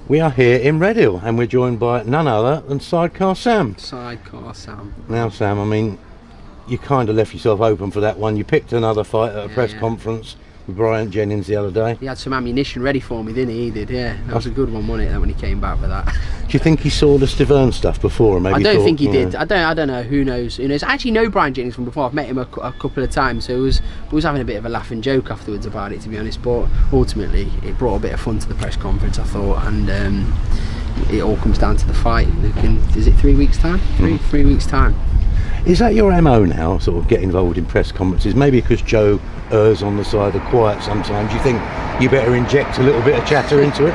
We are here in Redhill and we're joined by none other than Sarkar Sam. Sarkar Sam. Now Sam, I mean, you kind of left yourself open for that one. You picked another fight at a press conference with Bryant Jennings the other day. He had some ammunition ready for me, didn't he? He did, yeah. That was a good one, wasn't it, when he came back with that. Do you think he saw the Stiverne stuff before? Maybe I don't think he did. I don't know. Who knows? I actually know Bryant Jennings from before. I've met him a couple of times, so we was having a bit of a laugh and joke afterwards about it, to be honest. But ultimately, it brought a bit of fun to the press conference, I thought, and it all comes down to the fight. Is it 3 weeks' time? Three weeks' time. Is that your MO now, sort of get involved in press conferences? Maybe because Joe errs on the side of quiet sometimes. You think you better inject a little bit of chatter into it?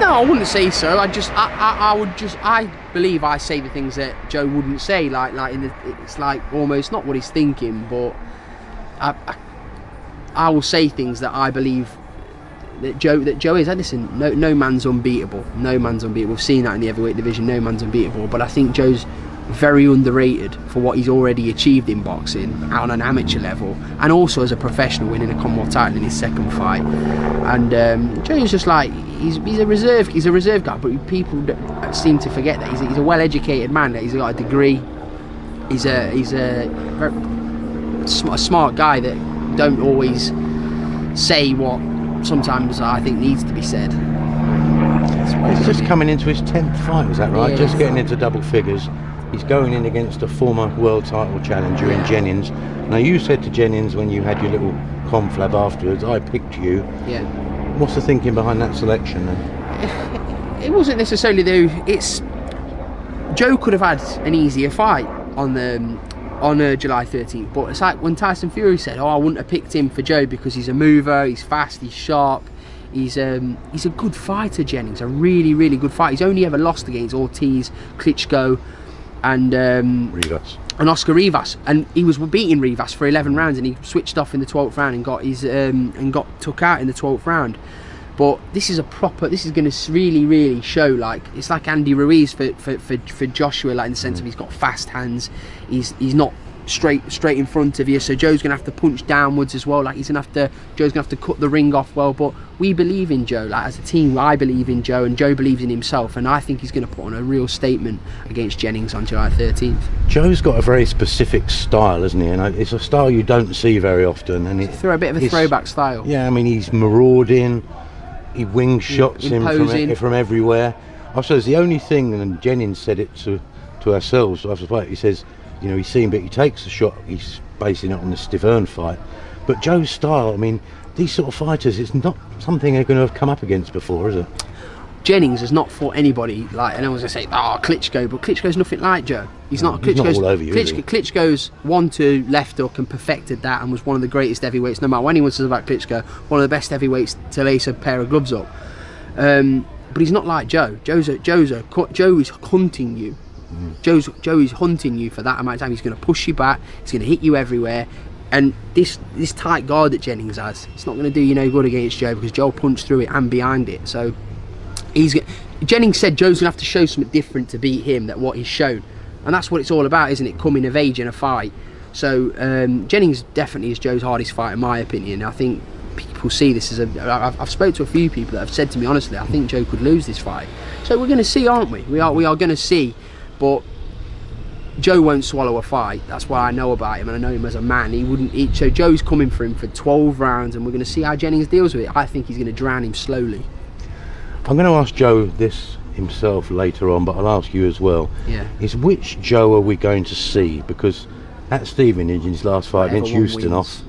No, I wouldn't say so. I believe I say the things that Joe wouldn't say. It's like almost not what he's thinking, but I will say things that I believe that Joe is. Listen, no man's unbeatable. No man's unbeatable. We've seen that in the heavyweight division. No man's unbeatable. But I think Joe's very underrated for what he's already achieved in boxing on an amateur level, and also as a professional, winning a Commonwealth title in his second fight. And Joe's just like he's a reserve guy, but people seem to forget that he's a well-educated man. That he's got a degree. He's a very smart guy that don't always say what sometimes I think needs to be said. He's just coming into his 10th fight, is that right? Yeah, just getting into double figures. He's going in against a former world title challenger in Jennings. Now, you said to Jennings when you had your little conflab afterwards, I picked you. Yeah. What's the thinking behind that selection then? It wasn't necessarily though. Joe could have had an easier fight on July 13th, but it's like when Tyson Fury said, "Oh, I wouldn't have picked him for Joe because he's a mover, he's fast, he's sharp." He's a good fighter, Jennings. A really, really good fighter. He's only ever lost against Ortiz, Klitschko, and Rivas. And Oscar Rivas, and he was beating Rivas for 11 rounds, and he switched off in the 12th round and got took out in the 12th round. But this is going to really, really show. Like, it's like Andy Ruiz for Joshua, like in the sense of he's got fast hands. He's not straight in front of you, so Joe's gonna have to punch downwards as well. Like, Joe's gonna have to cut the ring off well. But we believe in Joe. Like, as a team, I believe in Joe, and Joe believes in himself, and I think he's gonna put on a real statement against Jennings on July 13th. Joe's got a very specific style, isn't he? And it's a style you don't see very often. And it's a bit of a throwback style. Yeah, I mean, he's marauding. He wings shots in from everywhere. I suppose the only thing, and Jennings said it to ourselves after the fight, he says, you know, he's seen, but he takes the shot. He's basing it on the Stiverne fight. But Joe's style, I mean, these sort of fighters, it's not something they're going to have come up against before, is it? Jennings has not fought anybody like, and I was going to say, Klitschko, but Klitschko's nothing like Joe. He's not all over you, is he? Klitschko's 1-2 left hook and perfected that, and was one of the greatest heavyweights. No matter what anyone says about Klitschko, one of the best heavyweights to lace a pair of gloves up. But he's not like Joe. Joe is hunting you. Joe is hunting you for that amount of time. He's going to push you back. He's going to hit you everywhere. And this tight guard that Jennings has, it's not going to do you no good against Joe, because Joe punched through it and behind it. So Jennings said Joe's going to have to show something different to beat him than what he's shown. And that's what it's all about, isn't it? Coming of age in a fight. So Jennings definitely is Joe's hardest fight, in my opinion. I think people see this as I've spoke to a few people that have said to me, honestly, I think Joe could lose this fight. So we're going to see, aren't we? We are going to see. But Joe won't swallow a fight. That's what I know about him, and I know him as a man. He wouldn't. So Joe's coming for him for 12 rounds, and we're going to see how Jennings deals with it. I think he's going to drown him slowly. I'm going to ask Joe this himself later on, but I'll ask you as well. Yeah. Is which Joe are we going to see? Because at Stevenage in his last fight against Ustinov,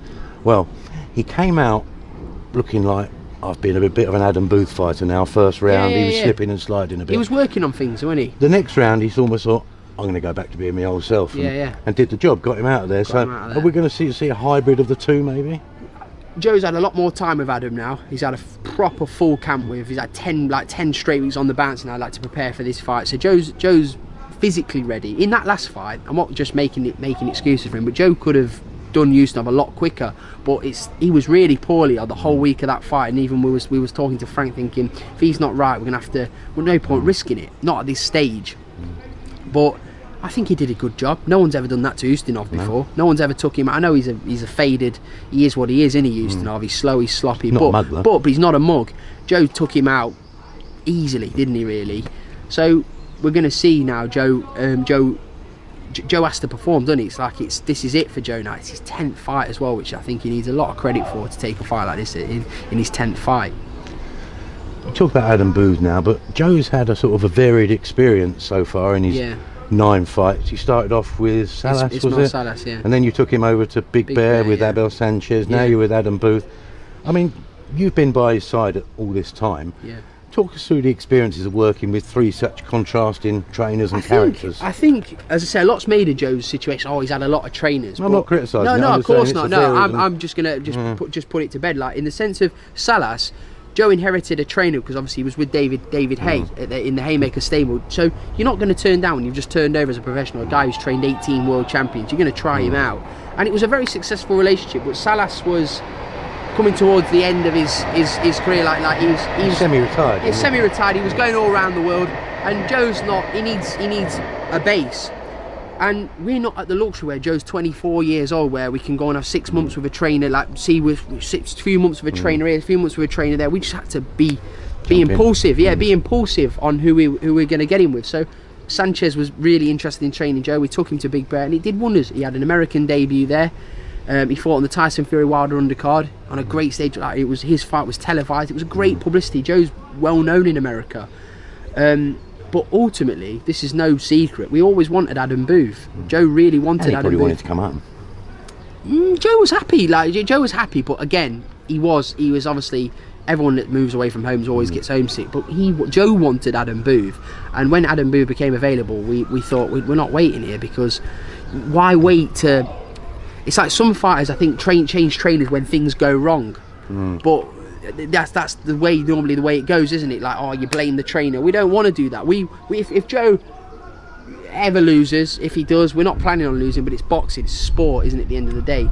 well, he came out looking like, I've been a bit of an Adam Booth fighter now. First round, he was slipping and sliding a bit. He was working on things, wasn't he? The next round, he's almost thought, I'm going to go back to being my old self. And did the job, got him out of there. Are we going to see a hybrid of the two, maybe? Joe's had a lot more time with Adam now. He's had a proper full camp with. He's had 10 straight weeks on the bounce now, to prepare for this fight. So Joe's physically ready. In that last fight, I'm not just making excuses for him, but Joe could have done Ustinov a lot quicker, but he was really poorly the whole week of that fight, and even we was talking to Frank, thinking if he's not right, we're gonna have to. Well, no point risking it, not at this stage. But I think he did a good job. No one's ever done that to Ustinov before. No one's ever took him. I know he's a faded. He is what he is, isn't he, Ustinov? He's slow, he's sloppy, but he's not a mug. Joe took him out easily, didn't he? Really. So we're going to see now. Joe has to perform, doesn't he? It's like this is it for Joe now. It's his 10th fight as well, which I think he needs a lot of credit for, to take a fight like this in his 10th fight. We talk about Adam Booth now, but Joe's had a sort of a varied experience so far in his 9 fights. He started off with Salas, was it? Salas, yeah. And then you took him over to Big Bear with Abel Sanchez. Now you're with Adam Booth. I mean, you've been by his side all this time. Yeah. Talk us through the experiences of working with 3 such contrasting trainers and characters. I think, as I say, a lot's made of Joe's situation. Oh, he's had a lot of trainers. I'm not criticising. No, of course not. No, I'm just gonna put it to bed. Like, in the sense of Salas, Joe inherited a trainer because obviously he was with David Hay in the Haymaker stable. So you're not going to turn down when you've just turned over as a professional, a guy who's trained 18 world champions. You're going to try him out, and it was a very successful relationship. But Salas was coming towards the end of his career, like he was semi-retired. He's semi-retired. He was going all around the world, and Joe's not. He needs a base, and we're not at the luxury where Joe's 24 years old, where we can go and have 6 months with a trainer, like with a few months with a trainer here, a few months with a trainer there. We just had to be impulsive, be impulsive on who we're going to get him with. So Sanchez was really interested in training Joe. We took him to Big Bear, and it did wonders. He had an American debut there. He fought on the Tyson Fury Wilder undercard on a great stage. Like, his fight was televised. It was a great publicity. Joe's well known in America, but ultimately, this is no secret. We always wanted Adam Booth. Joe really wanted Adam Booth. Wanted to come up. Joe was happy. Joe was happy, but again, he was obviously. Everyone that moves away from home always gets homesick, but Joe wanted Adam Booth, and when Adam Booth became available, we thought we're not waiting here, because why wait to? It's like some fighters, I think, change trainers when things go wrong, but that's the way it goes, isn't it? Like, oh, you blame the trainer. We don't want to do that. If Joe ever loses, if he does, we're not planning on losing, but it's boxing, it's sport, isn't it? At the end of the day,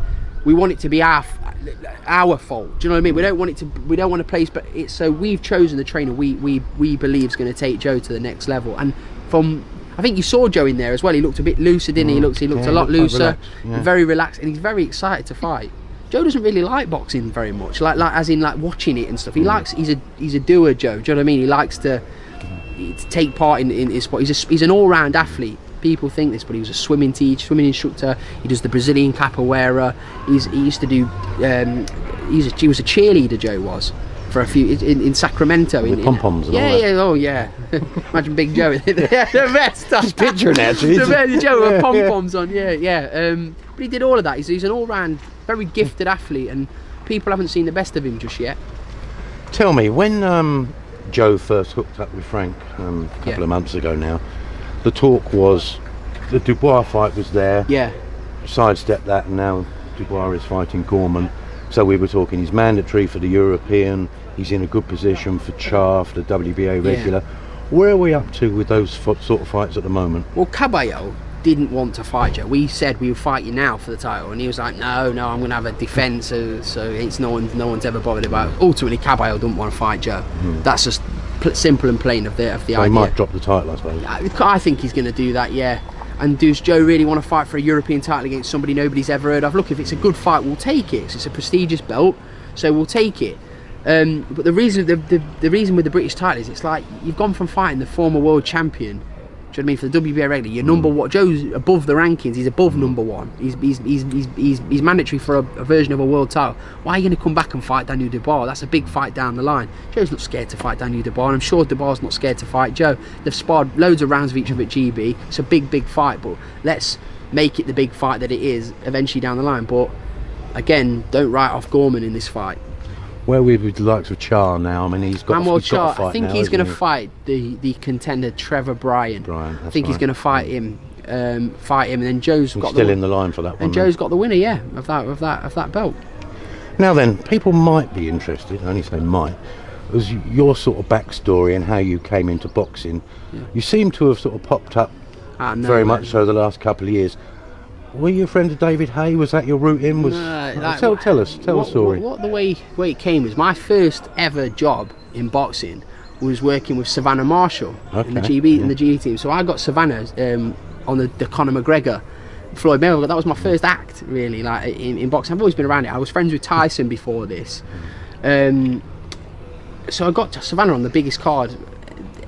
we want it to be our fault. Do you know what I mean? We don't want to place, but it's so we've chosen the trainer we believe is going to take Joe to the next level. And I think you saw Joe in there as well. He looked a bit looser, didn't he? He looked a lot looser, very relaxed, and he's very excited to fight. Joe doesn't really like boxing very much, like as in like watching it and stuff. He likes. He's a doer, Joe. Do you know what I mean? He likes to take part in his sport. He's an all-round athlete. People think this, but he was a swimming instructor. He does the Brazilian capoeira. He used to do. He was a cheerleader. Joe was. For a few in Sacramento, with pom-poms and all that. Imagine Big Joe. The best. Just picturing that, the Joe with pom-poms on. But he did all of that. He's an all-round, very gifted athlete, and people haven't seen the best of him just yet. Tell me, when Joe first hooked up with Frank a couple of months ago now, the talk was the Dubois fight was there. Yeah. Sidestepped that, and now Dubois is fighting Gorman. So we were talking, he's mandatory for the European, he's in a good position for Chaff, the WBA regular. Where are we up to with those sort of fights at the moment? Well, Caballero didn't want to fight Joe. We said we would fight you now for the title, and he was like, no, I'm going to have a defence, so it's no one's ever bothered about it. Ultimately, Caballero doesn't want to fight Joe. That's just simple and plain of the idea. He might drop the title, I suppose. I think he's going to do that, yeah. And does Joe really want to fight for a European title against somebody nobody's ever heard of? Look, if it's a good fight, we'll take it. It's a prestigious belt, so we'll take it. But the reason with the British title is, it's like you've gone from fighting the former world champion. Do you know what I mean? For the WBA regular, you're number one. Joe's above the rankings. He's above number one. He's mandatory for a version of a world title. Why are you going to come back and fight Daniel Dubois? That's a big fight down the line. Joe's not scared to fight Daniel Dubois, and I'm sure Dubois not scared to fight Joe. They've sparred loads of rounds of each other at GB. It's a big fight, but let's make it the big fight that it is eventually down the line. But again, don't write off Gorman in this fight. Where we with the likes of Char now? I mean, he's got a fight. I think he's going to fight the contender Trevor Bryant. I think he's going to fight him. And then Joe's got still in the line for that one. And Joe's got the winner, of that belt. Now then, people might be interested. I only say might. As your sort of backstory and how you came into boxing, you seem to have sort of popped up very much so the last couple of years. Were you a friend of David Hay? Was that your route in? Tell the story. The way it came was my first ever job in boxing was working with Savannah Marshall in the GB team. So I got Savannah on the Conor McGregor, Floyd Mayweather. That was my first act really, like in boxing. I've always been around it. I was friends with Tyson before this, so I got Savannah on the biggest card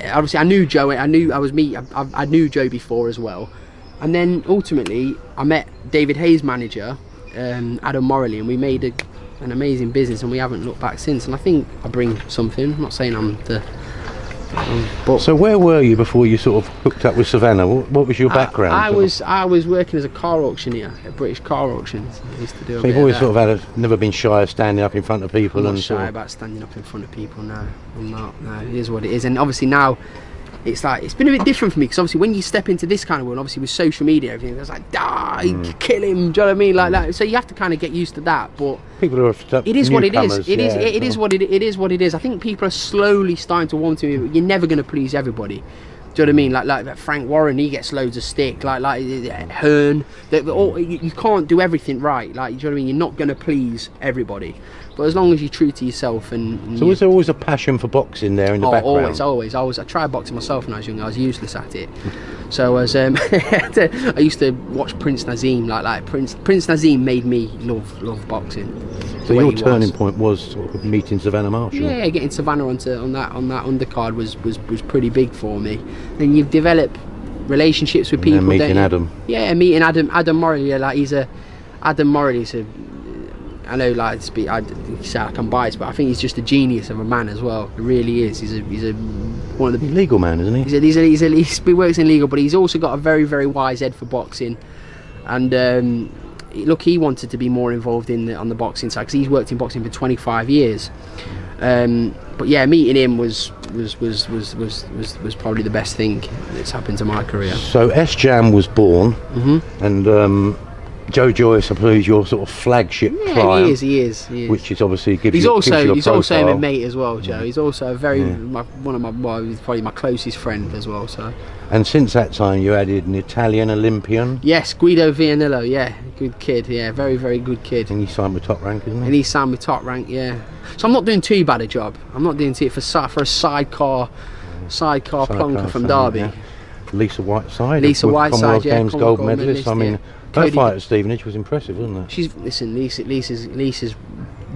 obviously I knew Joe. I knew Joe before as well, and then ultimately I met David Hayes' manager, Adam Morley, and we made an amazing business, and we haven't looked back since. And I think I bring something. I'm not saying I'm the. But so where were you before you sort of hooked up with Savannah? What was your background? I was working as a car auctioneer at British Car Auctions. I used to do. So you've always sort of never been shy of standing up in front of people. I'm not shy about standing up in front of people. No, I'm not. No, it is what it is. And obviously now, it's like it's been a bit different for me because obviously when you step into this kind of world, obviously with social media, everything, it's like kill him. Do you know what I mean? Like that. So you have to kind of get used to that. But people are it is what it is. It is what it is. I think people are slowly starting to warm to me. But you're never going to please everybody. Do you know what I mean? Like Frank Warren, he gets loads of stick. Like Hearn, you can't do everything right. Like, do you know what I mean? You're not going to please everybody. But as long as you're true to yourself and so was there always a passion for boxing there in the background? Always. I tried boxing myself when I was young. I was useless at it. So I was I used to watch Prince Nazim. Like Prince Nazim made me love boxing. So your turning point was sort of meeting Savannah Marshall. Yeah, getting Savannah on that undercard was pretty big for me. Then you've developed relationships with people. And meeting Adam. Yeah, meeting Adam Morley. Yeah, like Adam Morley's a. I know, like, I can bias, but I think he's just a genius of a man as well. He really is. He's one of the legal man, isn't he? He works in legal, but he's also got a very, very wise head for boxing. And look, he wanted to be more involved on the boxing side because he's worked in boxing for 25 years. But yeah, meeting him was probably the best thing that's happened to my career. So S-Jam was born, and Joe Joyce, I believe, is your sort of flagship client. He is. Which is obviously gives he's you He's also a mate as well, Joe. He's also a very he's probably my closest friend as well. So. And since that time, you added an Italian Olympian. Yes, Guido Vianello. Yeah, good kid. Yeah, very, very good kid. And he signed with Top Rank, isn't he? And he signed with Top Rank. Yeah. So I'm not doing too bad a job. I'm not doing it for a sidecar plonker from Derby. Yeah. Lisa Whiteside. Commonwealth Games gold medalist. I mean. Her fight at Stevenage was impressive, wasn't it? Lisa's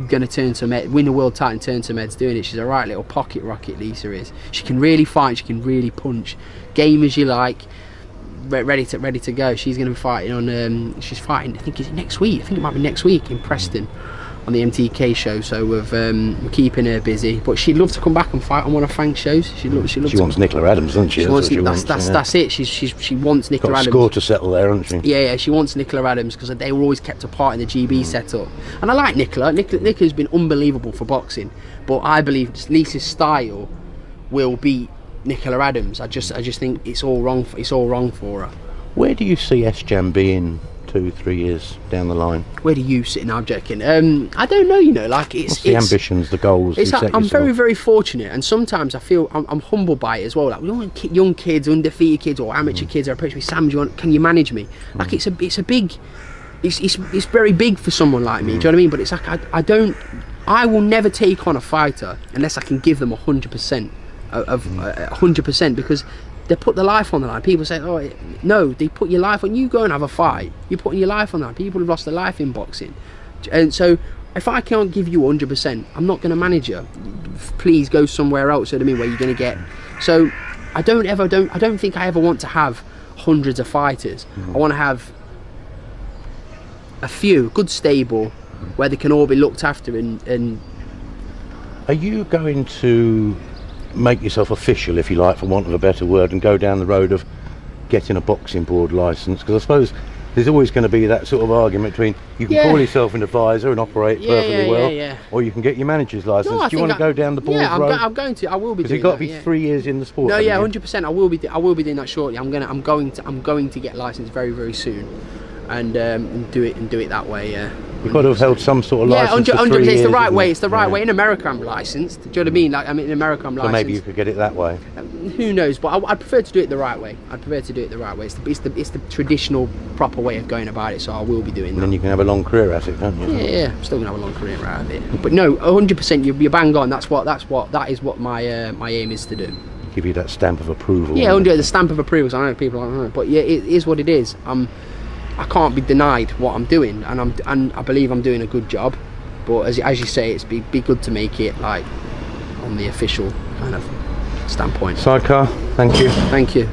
going to win the world title and turn to meds doing it. She's a right little pocket rocket, Lisa is. She can really fight, she can really punch. Game as you like, ready to go. She's going to be fighting on, she's fighting, I think it might be next week in Preston on the MTK show, so we're keeping her busy. But she'd love to come back and fight on one of Frank's shows. She wants Nicola Adams, doesn't she? That's it. She wants Nicola Adams. Got a score to settle there, hasn't she? Yeah, she wants Nicola Adams because they were always kept apart in the GB setup. And I like Nicola. Nicola's been unbelievable for boxing, but I believe Lisa's style will beat Nicola Adams. I just think it's all wrong for her. Where do you see S-Jam being 2-3 years down the line? Where do you sit now, I'm joking? I don't know, like it's the ambitions, the goals. I'm very, very fortunate, and sometimes I feel I'm humbled by it as well. Like we don't want young kids, undefeated kids, or amateur kids are approaching me. Sam, can you manage me? Like it's very big for someone like me. Do you know what I mean? But it's like I will never take on a fighter unless I can give them 100% of 100% because. They put their life on the line. People say, oh, no, they put your life on. You go and have a fight. You're putting your life on the line. People have lost their life in boxing. And so, if I can't give you 100%, I'm not going to manage you. Please go somewhere else, you know what I mean, where you're going to get. So, I don't think I ever want to have hundreds of fighters. I want to have a few, good stable, where they can all be looked after and Are you going to make yourself official, if you like, for want of a better word, and go down the road of getting a boxing board licence? Because I suppose there's always going to be that sort of argument between you can call yourself an advisor and operate perfectly well, or you can get your manager's licence. Do you want to go down the board road? I'm going to. I will be. Because you've got to be 3 years in the sport. No, 100%. I will be doing that shortly. I'm going to get licensed very, very soon, and do it that way. Yeah. You've got to have held some sort of license. Yeah, 100%. It's the right way. It's the right way. In America, I'm licensed. Do you know what I mean? Like, in America, I'm licensed. So maybe you could get it that way. Who knows? But I prefer to do it the right way. It's the traditional, proper way of going about it. So I will be doing that. And then you can have a long career at it, can't you? Yeah. I'm still gonna have a long career out of it. But no, 100%. You're bang on. That is what my aim is to do. Give you that stamp of approval. Yeah, the stamp of approval. So I know people aren't, but yeah, it is what it is. I can't be denied what I'm doing, and I believe I'm doing a good job. But as you say, it's be good to make it like on the official kind of standpoint. Sarkar, thank you. Thank you.